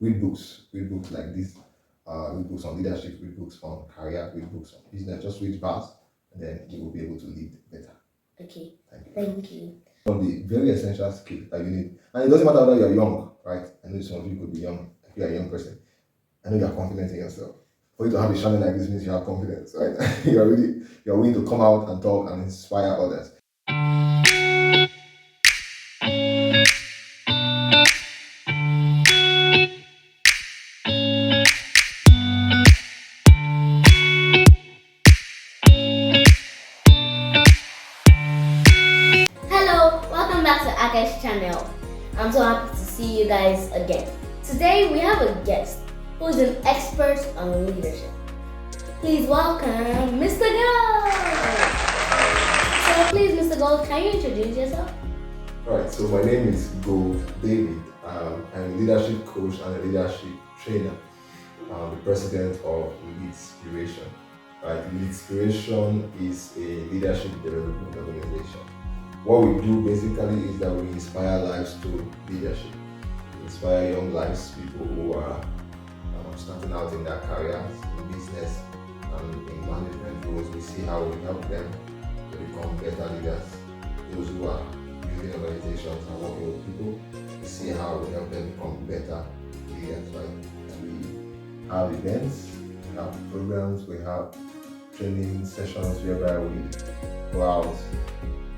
read books like this, read books on leadership, read books on career, read books on business. Just read fast, and then you will be able to lead better. Okay. Thank you. Thank you. One of the very essential skills that you need, and it doesn't matter whether you're young, right? I know some of you could be young. If you're a young person, I know you're confident in yourself. For you to have a channel like this means you have confidence, right? you're willing to come out and talk and inspire others. Hello, welcome back to ASHUTOSH channel. I'm so happy to see you guys again. Today we have a guest who is an expert on leadership. Please welcome Mr. Gold. So please, Mr. Gold, can you introduce yourself? Right, so my name is Gold David. I'm a leadership coach and a leadership trainer. I'm the president of Leadspiration. Right, Leadspiration is a leadership development organization. What we do basically is that we inspire lives through leadership. We inspire young lives, people who are starting out in their careers, in business, and in management roles. We see how we help them to become better leaders. Those who are building organizations and working with people, we see how we help them become better leaders. Right? We have events, we have programs, we have training sessions whereby we go out,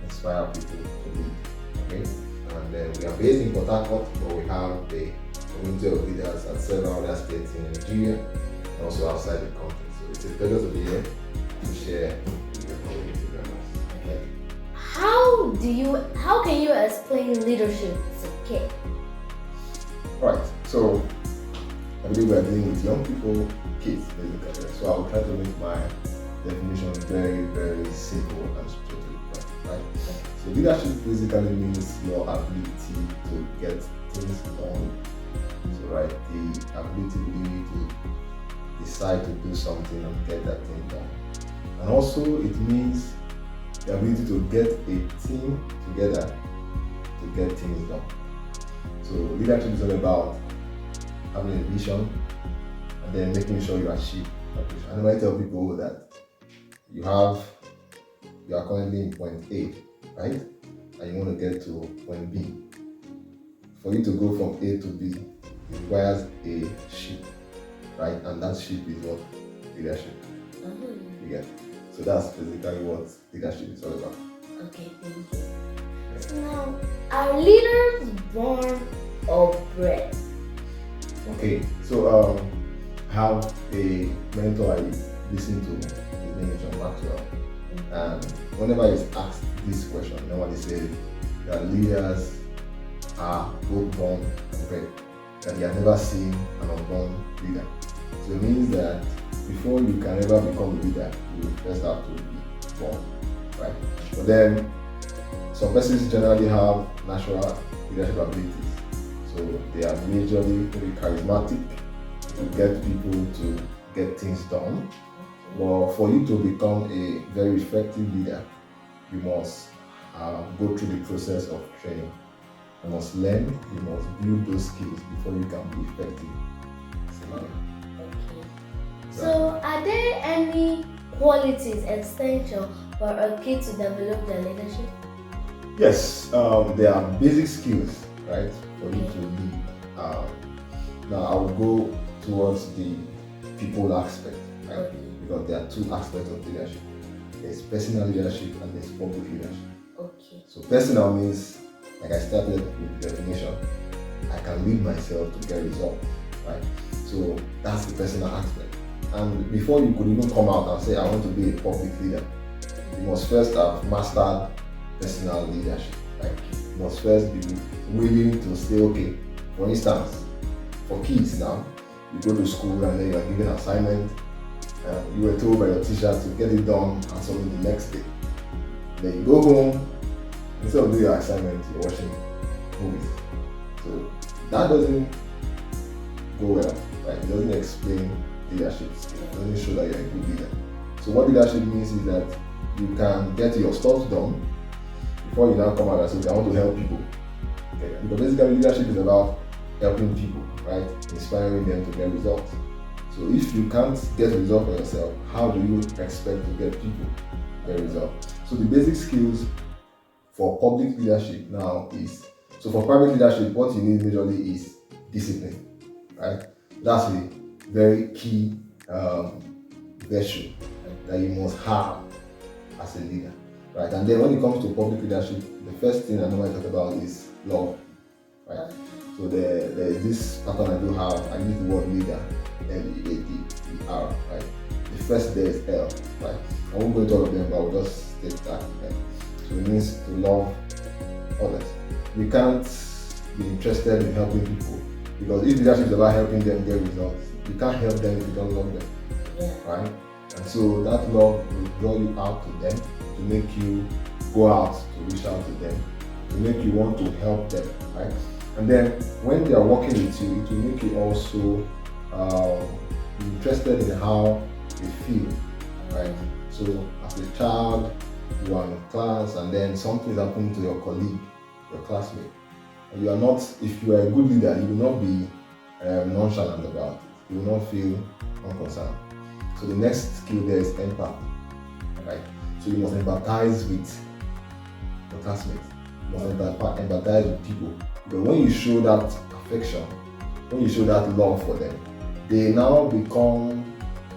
inspire people to lead. Okay? And then we are based in Port Harcourt, but we have the community of leaders at several other states in Nigeria and also outside the country. So it's a pleasure to be here to share with your community members. Okay. How can you explain leadership to kids? Right. So I believe we are dealing with young people, kids basically. So I will try to make my definition very, very simple and straightforward. Right? So leadership basically means your ability to get things done. So right, the ability really to decide to do something and get that thing done. And also it means the ability to get a team together to get things done. So leadership is all about having a vision and then making sure you achieve that vision. And I might tell people that you are currently in point A, right? And you want to get to point B. For you to go from A to B, it requires a ship, right? And that ship is what? Leadership. You get? So that's basically what leadership is all about. Okay, thank you. So now, are leaders born or bred? Okay, so I have a mentor I listen to, his name is John Maxwell. And whenever he's asked this question, normally says that leaders are both born and bred, that he has never seen an unborn leader. So it means that before you can ever become a leader, you first have to be born, right? But then some persons generally have natural leadership abilities. So they are majorly maybe charismatic to get people to get things done. But for you to become a very effective leader, you must go through the process of training. You must learn, you must build those skills before you can be effective. Okay. So are there any qualities essential for a kid to develop their leadership? Yes, there are basic skills, right, for you to lead. Now I will go towards the people aspect, right? Because there are two aspects of leadership. There's personal leadership and there's public leadership. Okay. So personal means, like I started with the definition, I can lead myself to get results, right? So that's the personal aspect. And before you could even come out and say, I want to be a public leader, you must first have mastered personal leadership. Like you must first be willing to say, okay, for instance, for kids now, you go to school and then you are given an assignment. You were told by your teacher to get it done and submit the next day. Then you go home, instead of doing your assignment, you're watching movies. So that doesn't go well, right? It doesn't explain leadership skills. It doesn't show that you're a good leader. So what leadership means is that you can get your stuff done before you now come out and say, I want to help people. Okay? Because basically leadership is about helping people, right? Inspiring them to get results. So if you can't get results for yourself, how do you expect to get people to get results? So the basic skills for public leadership now is, so for private leadership, what you need majorly is discipline, right? That's a very key virtue that you must have as a leader, right? And then when it comes to public leadership, the first thing I normally talk about is love, right? So there is this pattern I do have. I use the word leader, L-E-A-D-E-R, right? The first there is L, right? I won't go into all of them, but I will just state that. Right? So it means to love others. You can't be interested in helping people, because if leadership is about helping them get results, you can't help them if you don't love them, right? And so that love will draw you out to them, to make you go out to reach out to them, to make you want to help them, right? And then when they are working with you, it will make you also be interested in how they feel, right? So as a child, you are in class and then something is happening to your colleague, your classmate. And you are not, if you are a good leader, you will not be nonchalant about it. You will not feel unconcerned. So the next skill there is empathy, right? So you must empathize with your classmates. You must empathize with people. Because when you show that affection, when you show that love for them, they now become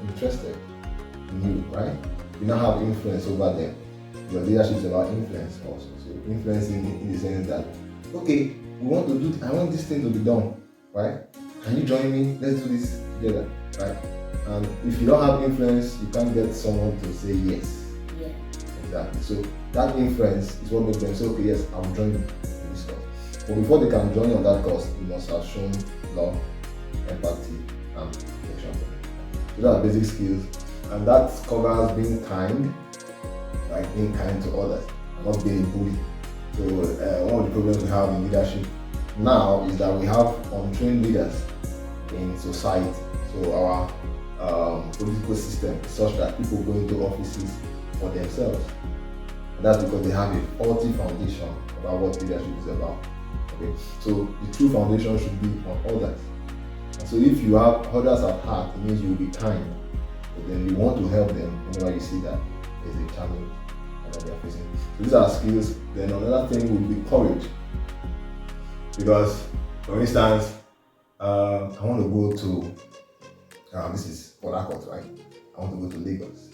interested in you, right? You now have influence over them. Your leadership is about influence also. So influencing in the sense that, okay, I want this thing to be done, right? Can you join me? Let's do this together, right? And if you don't have influence, you can't get someone to say yes. Yeah. Exactly. So that influence is what makes them say, okay, yes, I'll join you in this cause. But before they can join you on that cause, you must have shown love, empathy, and affection for them. So those are basic skills. And that covers being kind, like being kind to others, not being a bully. So one of the problems we have in leadership now is that we have untrained leaders in society. So our political system is such that people go into offices for themselves. And that's because they have a faulty foundation about what leadership is about. Okay, so the true foundation should be on others. And so if you have others at heart, it means you will be kind. But then you want to help them whenever you see that there's a challenge that they're facing. So these are skills. Then another thing would be courage. Because, for instance, I want to go to, this is Port Harcourt, right? I want to go to Lagos.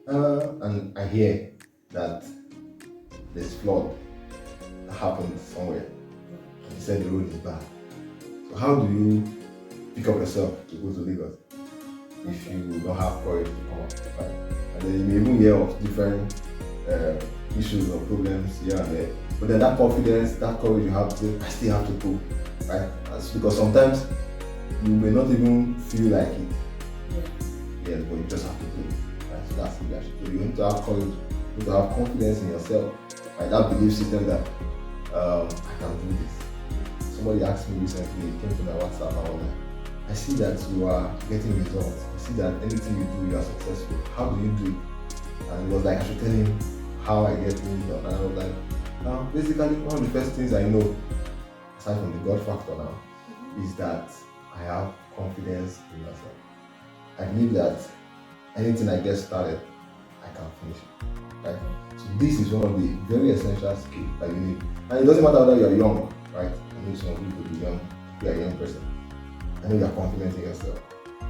And I hear that there's flood that happened somewhere. And they said the road is bad. So how do you pick up yourself to go to Lagos if you don't have courage to come out, right? And then you may even hear of different issues or problems here and there. But then that confidence, that courage you have to say, I still have to go, right? That's because sometimes you may not even feel like it. Yes, but you just have to do it. Right? So that's leadership. So you need to have courage, you need to have confidence in yourself. Right? That belief system that I can do this. Somebody asked me recently, it came to my WhatsApp and was like, I see that you are getting results. I see that anything you do, you are successful. How do you do it? And it was like, I should tell him how I get things done. And I was like, basically, one of the first things I know, aside from the God factor now, is that I have confidence in myself. I believe that anything I get started, I can finish it. Right? So this is one of the very essential skills that you need. And it doesn't matter whether you're young, right? I know some people could be young, if you're a young person. I know you're confident in yourself.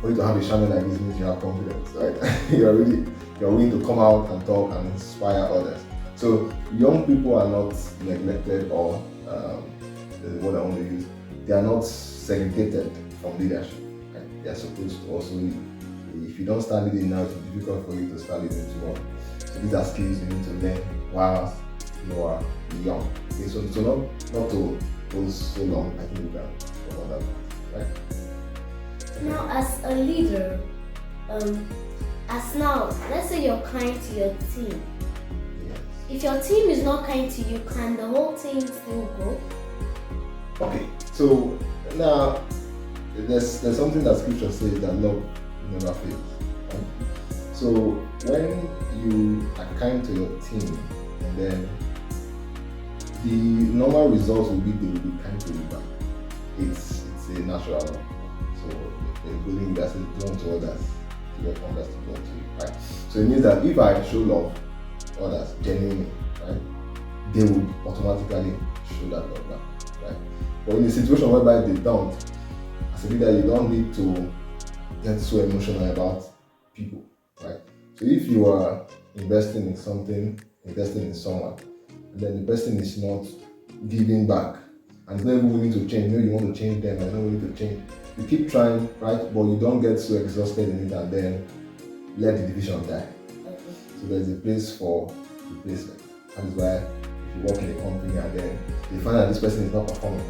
For you to have a channel like this means you have confidence, right? you're willing to come out and talk and inspire others. So young people are not neglected or the word I want to use. They are not segregated from leadership. Right? They are supposed to also lead. If you don't start leading now, it's difficult for you to start leading tomorrow. So these are skills you need to learn while you are young. Okay, so not to go so long. I think we can talk about that, right? Now, as a leader, let's say you're kind to your team. Yes. If your team is not kind to you, can the whole team still grow? Okay, so now there's something that scripture says that love never fails. Right? So when you are kind to your team, and then the normal result will be they will be kind to you back. It's a natural law. So the golden rule says do unto others to what others to do unto you, right? So it means that if I show love to others genuinely, right, they would automatically show that love back, right? But in a situation whereby they don't, as a leader, you don't need to get so emotional about people, right? So if you are investing in something, investing in someone, and then the person is not giving back and is not even willing to change, you want to change them and they're not willing to change, you keep trying, right? But you don't get so exhausted in it and then let the division die. So there's a place for replacement. That is why if you work in a company and then you find that this person is not performing,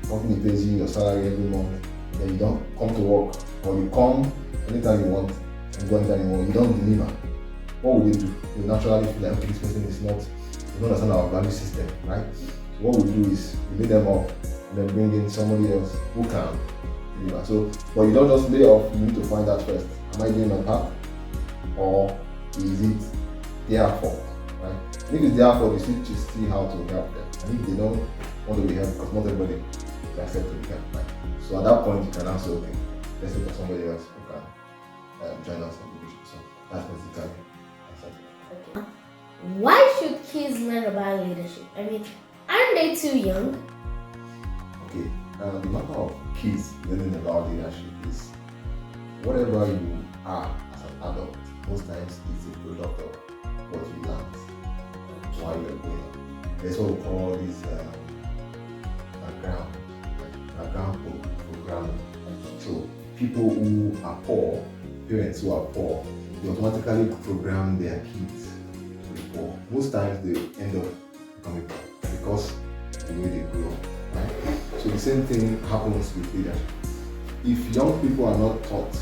the company pays you your salary every month, then you don't come to work, or you come anytime you want and go anytime you want, you don't deliver. What will they do? They naturally feel like, okay, this person is not, they don't understand our value system, right? So what we do is we lay them off and then bring in somebody else who can deliver. So, but you don't just lay off, you need to find out first. Am I doing my part? Or is it their fault? Right? And if it's their fault, you still see how to help them. And if they don't want to be helped, because not everybody can accept to be helped, right? So at that point, you can now say, okay, let's look at somebody else who can join us in leadership. So that's basically okay. Why should kids learn about leadership? I mean, aren't they too young? Okay, the matter of kids learning about leadership is whatever you are as an adult, most times it's a product of what you learned while you're growing up. That's what we call this background programming. So people who are poor, parents who are poor, they automatically program their kids to be poor. Most times they end up becoming poor because the way they grow up, right? So the same thing happens with leadership. If young people are not taught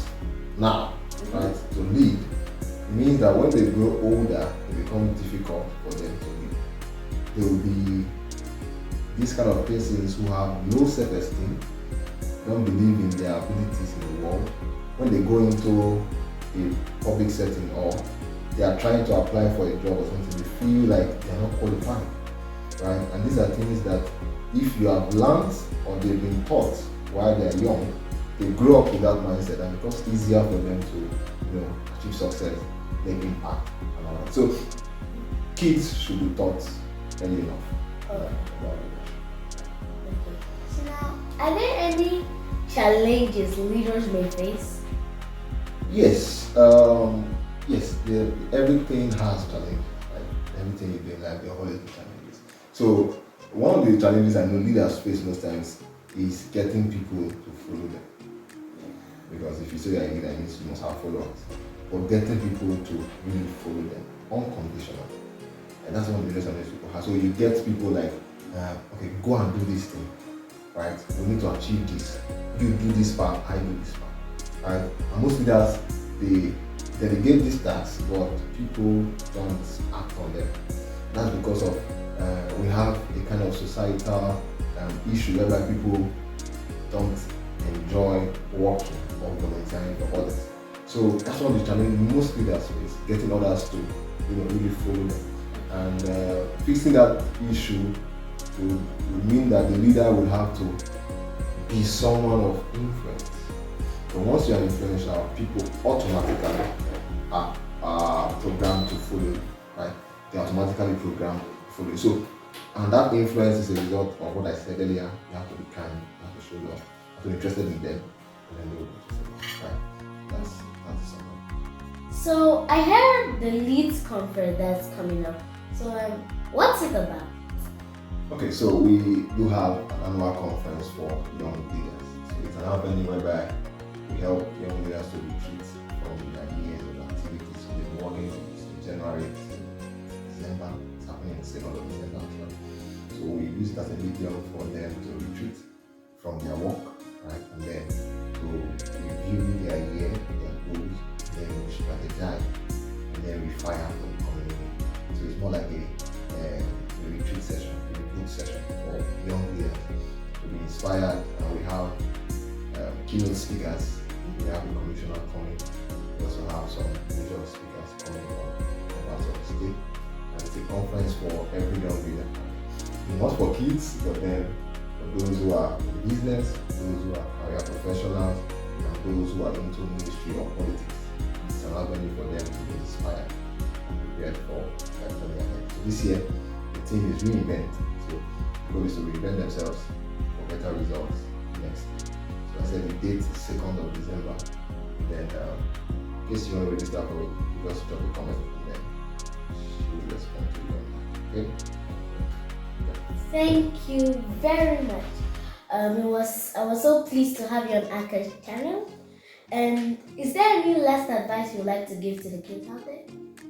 now, right, to lead, it means that when they grow older, it becomes difficult for them to lead. They will be these kind of persons who have low self-esteem, don't believe in their abilities in the world. When they go into a public setting or they are trying to apply for a job or something, they feel like they are not qualified, right? And these are things that if you have learned or they've been taught while they are young, they grow up with that mindset and it becomes easier for them to achieve success, make impact, and all that. So kids should be taught early enough about leadership. Okay. So now, are there any challenges leaders may face? Yes. Yes. Everything has challenges. Like everything you do in life, there are always challenges. So one of the challenges I know leaders face most times is getting people to follow them. Because if you say you're a leader, it means you must have followers. But getting people to really follow them unconditionally. And that's one of the challenges people have. So you get people like, okay, go and do this thing, right? We need to achieve this. You do this part, I do this part, right? And most leaders, they delegate these tasks, but people don't act on them. That's because of we have a kind of societal issue whereby people don't enjoy working or volunteering for others. So that's one of the challenges most leaders face, getting others to really follow them. And fixing that issue would mean that the leader will have to be someone of influence. But once you are influential, people automatically are programmed to follow you, right? They automatically programmed to follow you. So, and that influence is a result of what I said earlier. You have to be kind, you have to show love, you have to be interested in them, and then they will be interested in you, right? That's something. So I heard the Leads conference that's coming up. So what's it about? Okay, so we do have an annual conference for young leaders. So it's an avenue whereby we help young leaders to retreat from their years of activities. So they've been working from January to December. It's happening in the 2nd of December actually. So we use it as a medium for them to retreat from their work, right? And then to review their year, their goals, then we strategize, and then we fire for the community. So it's more like a retreat session, a recruit session for young leaders to be inspired. And we have keynote speakers. We have a commissioner coming. We also have some major speakers coming from parts of the state. And it's a conference for every young leader. Not for kids, but then those who are in business, those who are career professionals, and those who are into ministry or politics. It's an avenue for them to be inspired and prepared for their journey ahead. So this year, the theme is reinvent. So the goal is to reinvent themselves for better results next year. So I said the date is 2nd of December. Then, in case you want to register for it, you just drop a comment and then she will respond to you. Okay? Thank you very much. I was so pleased to have you on ASHUTOSH channel. And is there any last advice you'd like to give to the kids out there?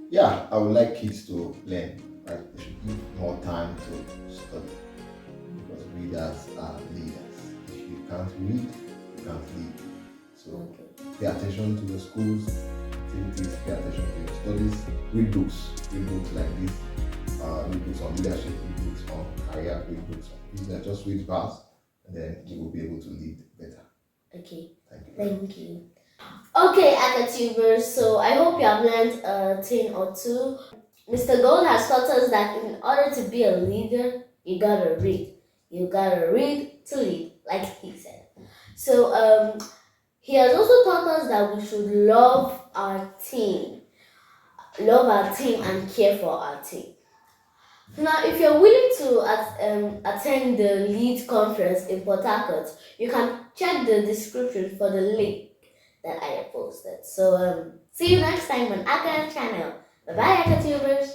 Yeah, I would like kids to learn. Right? They should give more time to study because readers are leaders. If you can't read, you can't lead. So pay attention to your schools activities, pay attention to your studies, read books like this, read books on leadership, read books on career, read books on business, just read fast and then you will be able to lead better. Okay. Thank you. Thank you. Okay, ASHUTOSHers, so I hope you have learned a thing or two. Mr. Gold has taught us that in order to be a leader, you gotta read. You gotta read to lead, like he said. So he has also taught us that we should love our team and care for our team. Now, if you're willing to attend the Lead conference in Port Harcourt, you can check the description for the link that I have posted. So see you next time on ASHUTOSH channel. Bye bye, ASHUTOSHers.